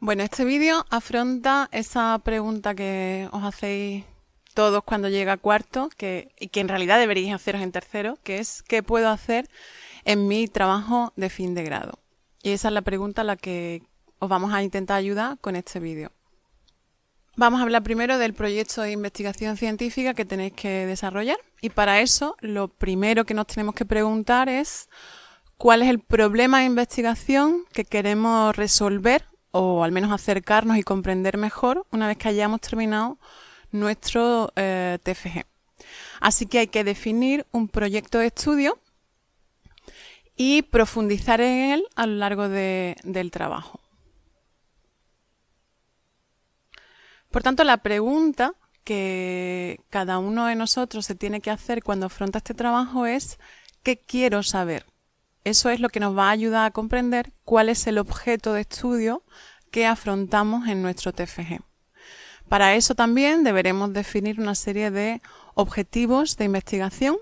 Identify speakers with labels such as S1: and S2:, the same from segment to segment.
S1: Bueno, este vídeo afronta esa pregunta que os hacéis todos cuando llega a cuarto y que en realidad deberíais haceros en tercero, que es ¿qué puedo hacer en mi trabajo de fin de grado? Y esa es la pregunta a la que os vamos a intentar ayudar con este vídeo. Vamos a hablar primero del proyecto de investigación científica que tenéis que desarrollar y para eso lo primero que nos tenemos que preguntar es ¿cuál es el problema de investigación que queremos resolver o al menos acercarnos y comprender mejor una vez que hayamos terminado nuestro TFG? Así que hay que definir un proyecto de estudio y profundizar en él a lo largo del trabajo. Por tanto, la pregunta que cada uno de nosotros se tiene que hacer cuando afronta este trabajo es ¿qué quiero saber? Eso es lo que nos va a ayudar a comprender cuál es el objeto de estudio que afrontamos en nuestro TFG. Para eso también deberemos definir una serie de objetivos de investigación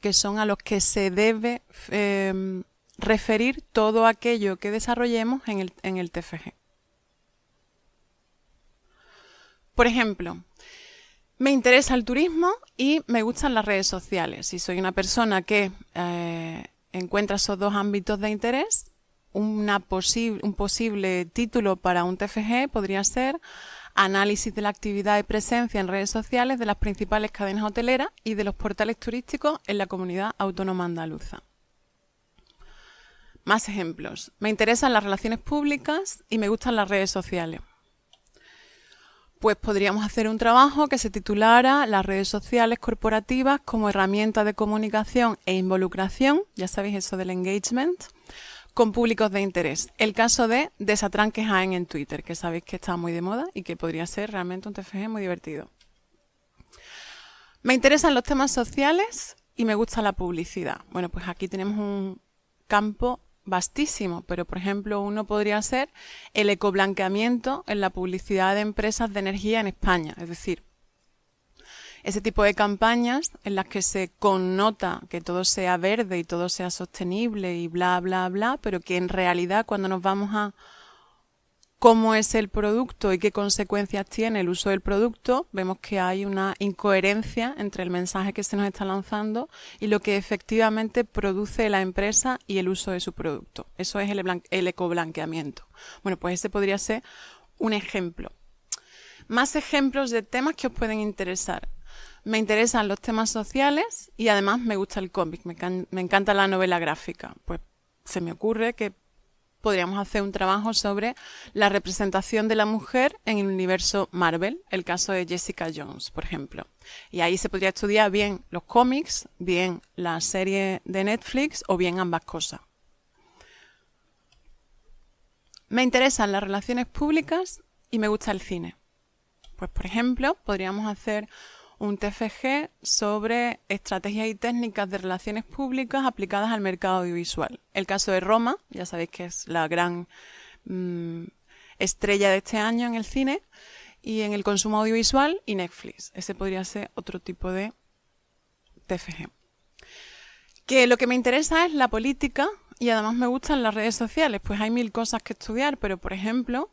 S1: que son a los que se debe referir todo aquello que desarrollemos en el TFG. Por ejemplo, me interesa el turismo y me gustan las redes sociales. Si soy una persona que encuentra esos dos ámbitos de interés, un posible título para un TFG podría ser Análisis de la actividad y presencia en redes sociales de las principales cadenas hoteleras y de los portales turísticos en la comunidad autónoma andaluza. Más ejemplos. Me interesan las relaciones públicas y me gustan las redes sociales. Pues podríamos hacer un trabajo que se titulara Las redes sociales corporativas como herramienta de comunicación e involucración, ya sabéis eso del engagement, con públicos de interés. El caso de Desatranque Jaén en Twitter, que sabéis que está muy de moda y que podría ser realmente un TFG muy divertido. Me interesan los temas sociales y me gusta la publicidad. Bueno, pues aquí tenemos un campo vastísimo, pero por ejemplo uno podría ser el ecoblanqueamiento en la publicidad de empresas de energía en España, es decir, ese tipo de campañas en las que se connota que todo sea verde y todo sea sostenible y bla, bla, bla, pero que en realidad cuando nos vamos a cómo es el producto y qué consecuencias tiene el uso del producto, vemos que hay una incoherencia entre el mensaje que se nos está lanzando y lo que efectivamente produce la empresa y el uso de su producto. Eso es el ecoblanqueamiento. Bueno, pues ese podría ser un ejemplo. Más ejemplos de temas que os pueden interesar. Me interesan los temas sociales y además me gusta el cómic, me encanta la novela gráfica. Pues se me ocurre que podríamos hacer un trabajo sobre la representación de la mujer en el universo Marvel, el caso de Jessica Jones, por ejemplo. Y ahí se podría estudiar bien los cómics, bien la serie de Netflix o bien ambas cosas. Me interesan las relaciones públicas y me gusta el cine. Pues, por ejemplo, podríamos hacer un TFG sobre estrategias y técnicas de relaciones públicas aplicadas al mercado audiovisual. El caso de Roma, ya sabéis que es la gran estrella de este año en el cine y en el consumo audiovisual, y Netflix. Ese podría ser otro tipo de TFG. Que lo que me interesa es la política y además me gustan las redes sociales. Pues hay mil cosas que estudiar, pero por ejemplo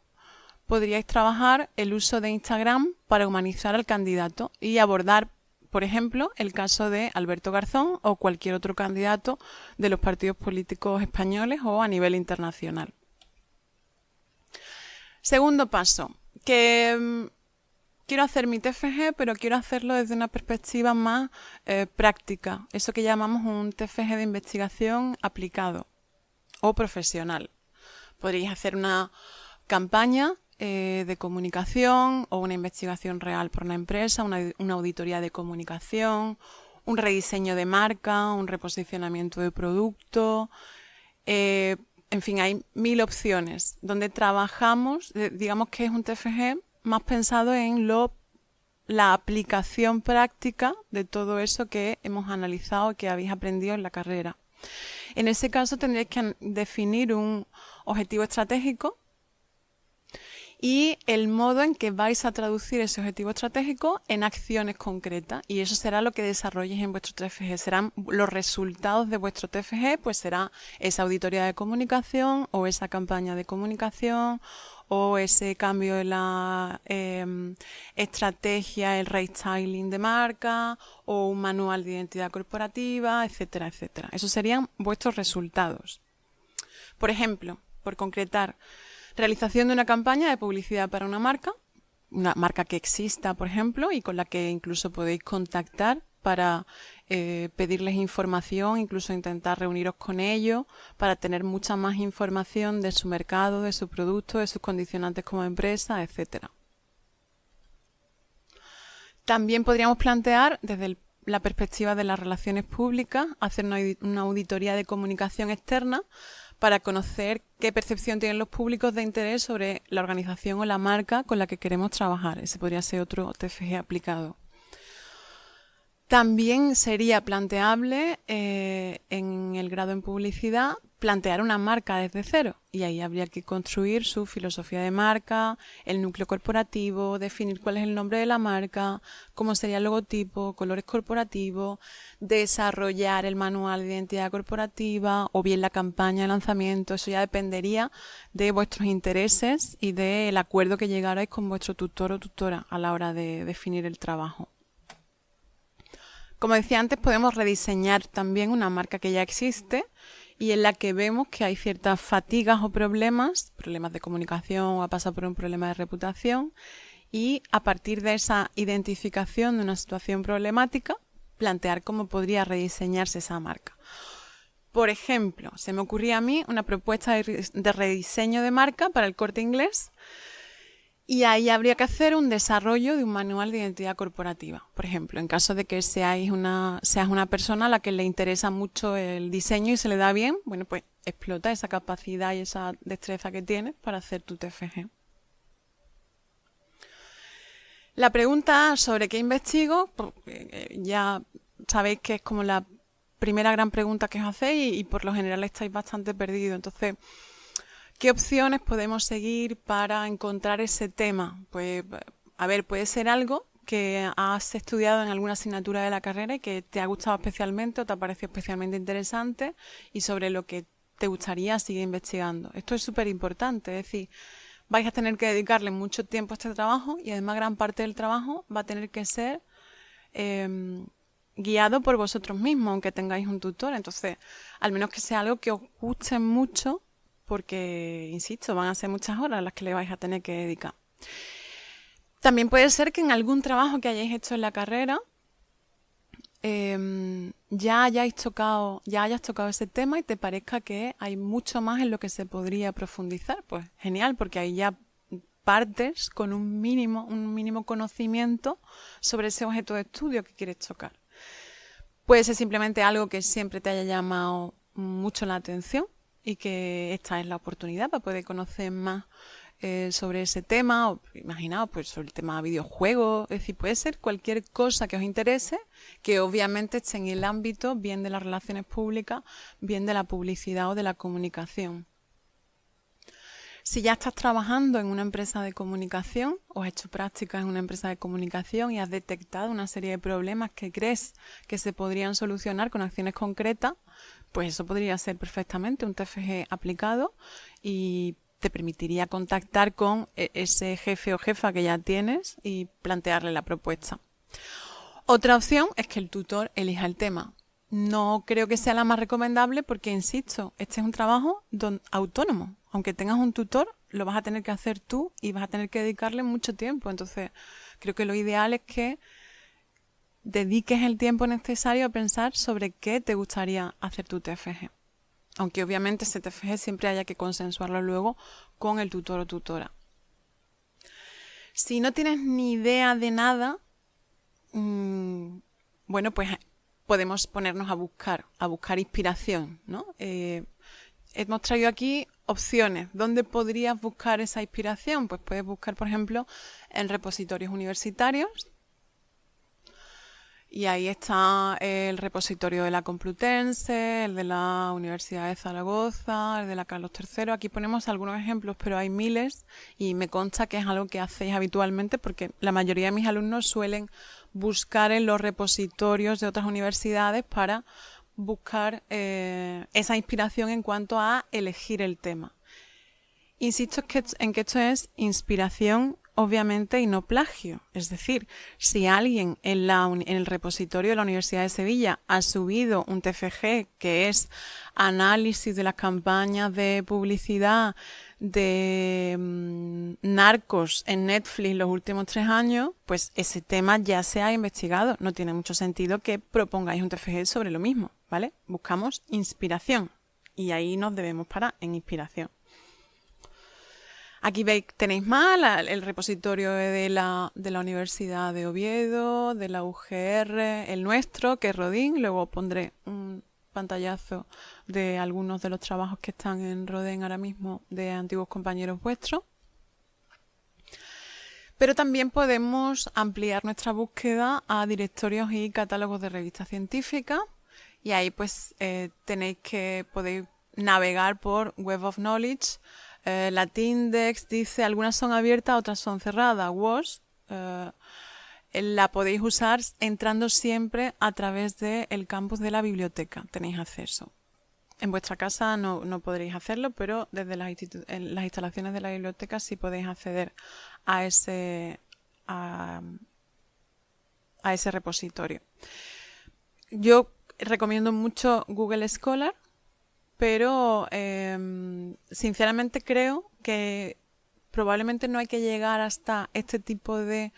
S1: podríais trabajar el uso de Instagram para humanizar al candidato y abordar, por ejemplo, el caso de Alberto Garzón o cualquier otro candidato de los partidos políticos españoles o a nivel internacional. Segundo paso, que quiero hacer mi TFG, pero quiero hacerlo desde una perspectiva más práctica, eso que llamamos un TFG de investigación aplicado o profesional. Podríais hacer una campaña de comunicación o una investigación real por una empresa, una auditoría de comunicación, un rediseño de marca, un reposicionamiento de producto, en fin, hay mil opciones donde trabajamos, digamos que es un TFG más pensado en la aplicación práctica de todo eso que hemos analizado, que habéis aprendido en la carrera. En ese caso tendréis que definir un objetivo estratégico y el modo en que vais a traducir ese objetivo estratégico en acciones concretas. Y eso será lo que desarrolléis en vuestro TFG. Serán los resultados de vuestro TFG, pues será esa auditoría de comunicación o esa campaña de comunicación o ese cambio en la estrategia, el restyling de marca o un manual de identidad corporativa, etcétera, etcétera. Esos serían vuestros resultados. Por ejemplo, por concretar, realización de una campaña de publicidad para una marca que exista, por ejemplo, y con la que incluso podéis contactar para pedirles información, incluso intentar reuniros con ellos para tener mucha más información de su mercado, de su producto, de sus condicionantes como empresa, etcétera. También podríamos plantear desde la perspectiva de las relaciones públicas, hacer una auditoría de comunicación externa para conocer qué percepción tienen los públicos de interés sobre la organización o la marca con la que queremos trabajar. Ese podría ser otro TFG aplicado. También sería planteable en el grado en publicidad plantear una marca desde cero y ahí habría que construir su filosofía de marca, el núcleo corporativo, definir cuál es el nombre de la marca, cómo sería el logotipo, colores corporativos, desarrollar el manual de identidad corporativa o bien la campaña de lanzamiento. Eso ya dependería de vuestros intereses y del acuerdo que llegarais con vuestro tutor o tutora a la hora de definir el trabajo. Como decía antes, podemos rediseñar también una marca que ya existe y en la que vemos que hay ciertas fatigas o problemas de comunicación o ha pasado por un problema de reputación y a partir de esa identificación de una situación problemática, plantear cómo podría rediseñarse esa marca. Por ejemplo, se me ocurría a mí una propuesta de rediseño de marca para el Corte Inglés. Y ahí habría que hacer un desarrollo de un manual de identidad corporativa. Por ejemplo, en caso de que seas una persona a la que le interesa mucho el diseño y se le da bien, bueno, pues explota esa capacidad y esa destreza que tienes para hacer tu TFG. La pregunta sobre qué investigo, pues, ya sabéis que es como la primera gran pregunta que os hacéis y por lo general estáis bastante perdidos. Entonces, ¿qué opciones podemos seguir para encontrar ese tema? Pues, a ver, puede ser algo que has estudiado en alguna asignatura de la carrera y que te ha gustado especialmente o te ha parecido especialmente interesante y sobre lo que te gustaría seguir investigando. Esto es súper importante, es decir, vais a tener que dedicarle mucho tiempo a este trabajo y además gran parte del trabajo va a tener que ser guiado por vosotros mismos, aunque tengáis un tutor. Entonces, al menos que sea algo que os guste mucho, porque, insisto, van a ser muchas horas las que le vais a tener que dedicar. También puede ser que en algún trabajo que hayáis hecho en la carrera ya hayas tocado ese tema y te parezca que hay mucho más en lo que se podría profundizar. Pues genial, porque ahí ya partes con un mínimo conocimiento sobre ese objeto de estudio que quieres tocar. Puede ser simplemente algo que siempre te haya llamado mucho la atención y que esta es la oportunidad para poder conocer más sobre ese tema, o imaginaos pues sobre el tema de videojuegos, es decir, puede ser cualquier cosa que os interese, que obviamente esté en el ámbito bien de las relaciones públicas, bien de la publicidad o de la comunicación. Si ya estás trabajando en una empresa de comunicación o has hecho prácticas en una empresa de comunicación y has detectado una serie de problemas que crees que se podrían solucionar con acciones concretas, pues eso podría ser perfectamente un TFG aplicado y te permitiría contactar con ese jefe o jefa que ya tienes y plantearle la propuesta. Otra opción es que el tutor elija el tema. No creo que sea la más recomendable porque, insisto, este es un trabajo autónomo. Aunque tengas un tutor, lo vas a tener que hacer tú y vas a tener que dedicarle mucho tiempo. Entonces, creo que lo ideal es que dediques el tiempo necesario a pensar sobre qué te gustaría hacer tu TFG. Aunque obviamente ese TFG siempre haya que consensuarlo luego con el tutor o tutora. Si no tienes ni idea de nada, bueno, pues podemos ponernos a buscar inspiración, ¿no? Hemos traído aquí opciones. ¿Dónde podrías buscar esa inspiración? Pues puedes buscar, por ejemplo, en repositorios universitarios. Y ahí está el repositorio de la Complutense, el de la Universidad de Zaragoza, el de la Carlos III. Aquí ponemos algunos ejemplos, pero hay miles y me consta que es algo que hacéis habitualmente porque la mayoría de mis alumnos suelen buscar en los repositorios de otras universidades para buscar esa inspiración en cuanto a elegir el tema. Insisto en que esto es inspiración, obviamente, y no plagio. Es decir, si alguien en el repositorio de la Universidad de Sevilla ha subido un TFG que es análisis de las campañas de publicidad de narcos en Netflix los últimos 3 años, pues ese tema ya se ha investigado. No tiene mucho sentido que propongáis un TFG sobre lo mismo, ¿vale? Buscamos inspiración y ahí nos debemos parar en inspiración. Aquí veis, tenéis más el repositorio de la Universidad de Oviedo, de la UGR, el nuestro, que es Rodin. Luego pondré un pantallazo de algunos de los trabajos que están en Rodin ahora mismo de antiguos compañeros vuestros. Pero también podemos ampliar nuestra búsqueda a directorios y catálogos de revistas científicas. Y ahí pues podéis navegar por Web of Knowledge. La Tindex dice, algunas son abiertas, otras son cerradas. WOS la podéis usar entrando siempre a través del campus de la biblioteca. Tenéis acceso. En vuestra casa no podréis hacerlo, pero desde en las instalaciones de la biblioteca sí podéis acceder a ese repositorio. Yo recomiendo mucho Google Scholar, pero sinceramente creo que probablemente no hay que llegar hasta este tipo de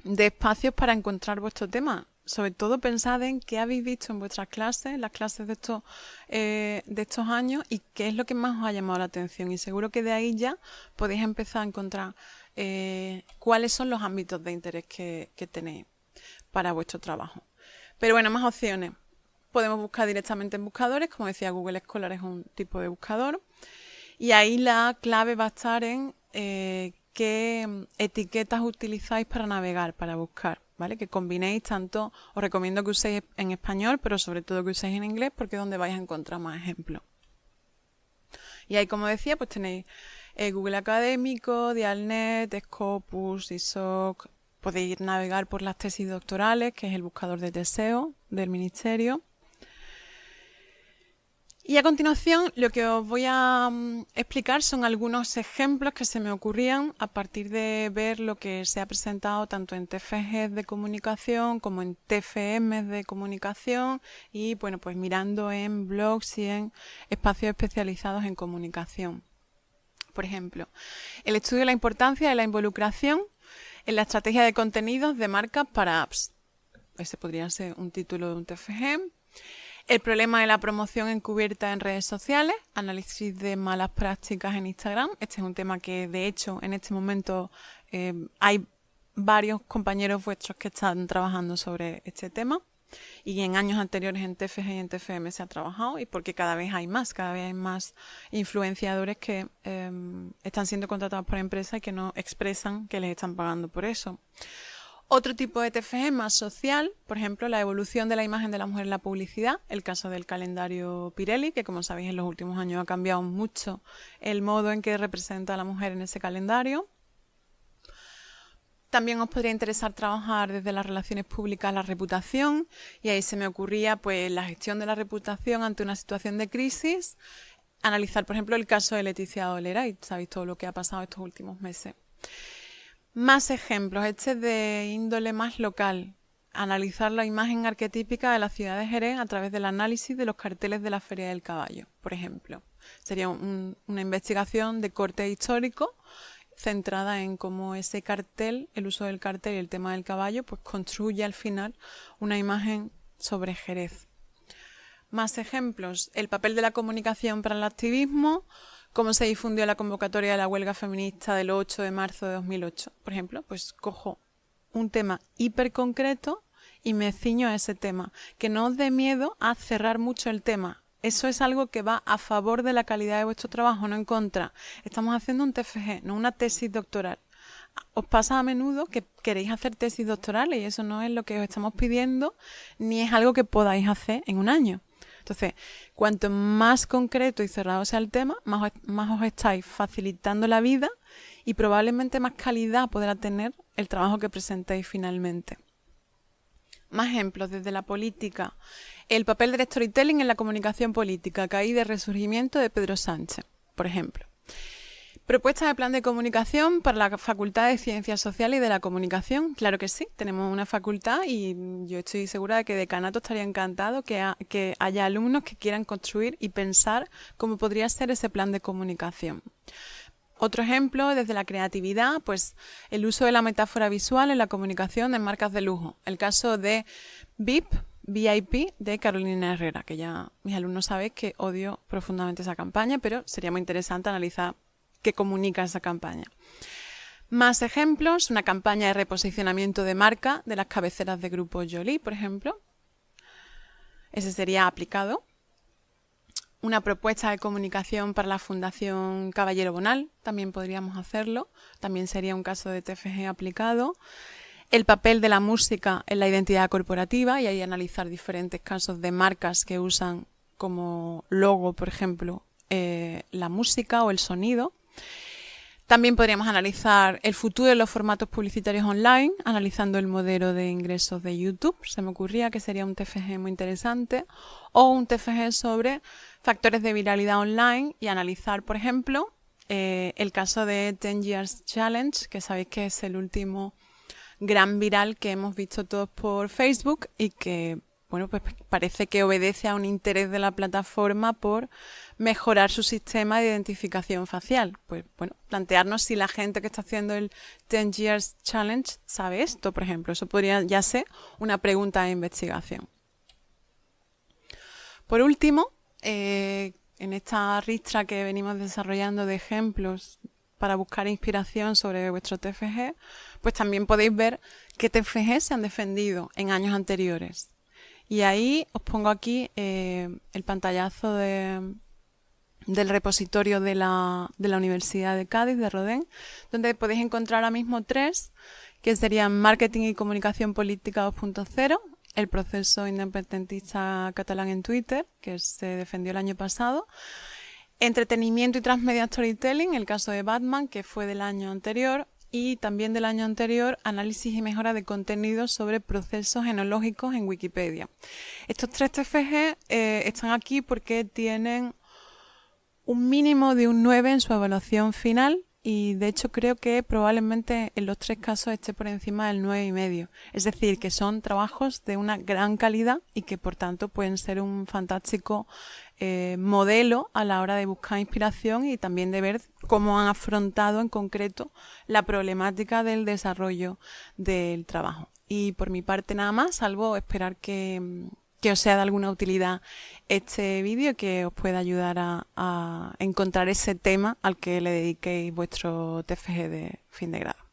S1: espacios para encontrar vuestro tema. Sobre todo pensad en qué habéis visto en vuestras clases, las clases de estos años, y qué es lo que más os ha llamado la atención. Y seguro que de ahí ya podéis empezar a encontrar cuáles son los ámbitos de interés que tenéis para vuestro trabajo. Pero bueno, más opciones. Podemos buscar directamente en buscadores, como decía, Google Scholar es un tipo de buscador. Y ahí la clave va a estar en qué etiquetas utilizáis para navegar, para buscar, ¿vale? Que combinéis tanto, os recomiendo que uséis en español, pero sobre todo que uséis en inglés, porque es donde vais a encontrar más ejemplos. Y ahí, como decía, pues tenéis Google Académico, Dialnet, Scopus, ISOC. Podéis navegar por las tesis doctorales, que es el buscador de TESEO del Ministerio. Y a continuación lo que os voy a explicar son algunos ejemplos que se me ocurrían a partir de ver lo que se ha presentado tanto en TFGs de comunicación como en TFMs de comunicación y bueno, pues mirando en blogs y en espacios especializados en comunicación. Por ejemplo, el estudio de la importancia de la involucración en la estrategia de contenidos de marcas para apps. Ese podría ser un título de un TFG. El problema de la promoción encubierta en redes sociales, análisis de malas prácticas en Instagram. Este es un tema que, de hecho, en este momento hay varios compañeros vuestros que están trabajando sobre este tema. Y en años anteriores en TFG y en TFM se ha trabajado, y porque cada vez hay más influenciadores que están siendo contratados por empresas y que no expresan que les están pagando por eso. Otro tipo de TFG más social, por ejemplo, la evolución de la imagen de la mujer en la publicidad, el caso del calendario Pirelli, que como sabéis en los últimos años ha cambiado mucho el modo en que representa a la mujer en ese calendario. También os podría interesar trabajar desde las relaciones públicas la reputación, y ahí se me ocurría pues la gestión de la reputación ante una situación de crisis, analizar por ejemplo el caso de Leticia Dolera, y sabéis todo lo que ha pasado estos últimos meses. Más ejemplos, este es de índole más local, analizar la imagen arquetípica de la ciudad de Jerez a través del análisis de los carteles de la Feria del Caballo, por ejemplo. Sería una investigación de corte histórico centrada en cómo ese cartel, el uso del cartel y el tema del caballo, pues construye al final una imagen sobre Jerez. Más ejemplos, el papel de la comunicación para el activismo, cómo se difundió la convocatoria de la huelga feminista del 8 de marzo de 2008. Por ejemplo, pues cojo un tema hiper concreto y me ciño a ese tema. Que no os dé miedo a cerrar mucho el tema. Eso es algo que va a favor de la calidad de vuestro trabajo, no en contra. Estamos haciendo un TFG, no una tesis doctoral. os pasa a menudo que queréis hacer tesis doctorales y eso no es lo que os estamos pidiendo ni es algo que podáis hacer en un año. Entonces, cuanto más concreto y cerrado sea el tema, más os estáis facilitando la vida y probablemente más calidad podrá tener el trabajo que presentéis finalmente. Más ejemplos desde la política. El papel del storytelling en la comunicación política, caída y resurgimiento de Pedro Sánchez, por ejemplo. Propuesta de plan de comunicación para la Facultad de Ciencias Sociales y de la Comunicación. Claro que sí, tenemos una facultad y yo estoy segura de que Decanato estaría encantado que haya alumnos que quieran construir y pensar cómo podría ser ese plan de comunicación. Otro ejemplo, desde la creatividad, pues el uso de la metáfora visual en la comunicación de marcas de lujo. El caso de VIP de Carolina Herrera, que ya mis alumnos saben que odio profundamente esa campaña, pero sería muy interesante analizar qué comunica esa campaña. Más ejemplos, una campaña de reposicionamiento de marca de las cabeceras de Grupo Joly, por ejemplo. Ese sería aplicado. Una propuesta de comunicación para la Fundación Caballero Bonal, también podríamos hacerlo. También sería un caso de TFG aplicado. El papel de la música en la identidad corporativa y ahí analizar diferentes casos de marcas que usan como logo, por ejemplo, la música o el sonido. También podríamos analizar el futuro de los formatos publicitarios online, analizando el modelo de ingresos de YouTube. Se me ocurría que sería un TFG muy interesante. O un TFG sobre factores de viralidad online y analizar, por ejemplo, el caso de 10 Years Challenge, que sabéis que es el último gran viral que hemos visto todos por Facebook y que, bueno, pues parece que obedece a un interés de la plataforma por mejorar su sistema de identificación facial. Pues bueno, plantearnos si la gente que está haciendo el 10 Years Challenge sabe esto, por ejemplo. Eso podría ya ser una pregunta de investigación. Por último, en esta ristra que venimos desarrollando de ejemplos para buscar inspiración sobre vuestro TFG, pues también podéis ver qué TFG se han defendido en años anteriores. Y ahí os pongo aquí el pantallazo del repositorio de la Universidad de Cádiz, de Rodén, donde podéis encontrar ahora mismo 3, que serían Marketing y Comunicación Política 2.0, el proceso independentista catalán en Twitter, que se defendió el año pasado, Entretenimiento y Transmedia Storytelling, el caso de Batman, que fue del año anterior, y también del año anterior, análisis y mejora de contenidos sobre procesos enológicos en Wikipedia. Estos 3 TFG están aquí porque tienen un mínimo de un 9 en su evaluación final y de hecho creo que probablemente en los 3 casos esté por encima del 9,5. Es decir, que son trabajos de una gran calidad y que por tanto pueden ser un fantástico modelo a la hora de buscar inspiración y también de ver cómo han afrontado en concreto la problemática del desarrollo del trabajo. Y por mi parte nada más, salvo esperar que os sea de alguna utilidad este vídeo, que os pueda ayudar a encontrar ese tema al que le dediquéis vuestro TFG de fin de grado.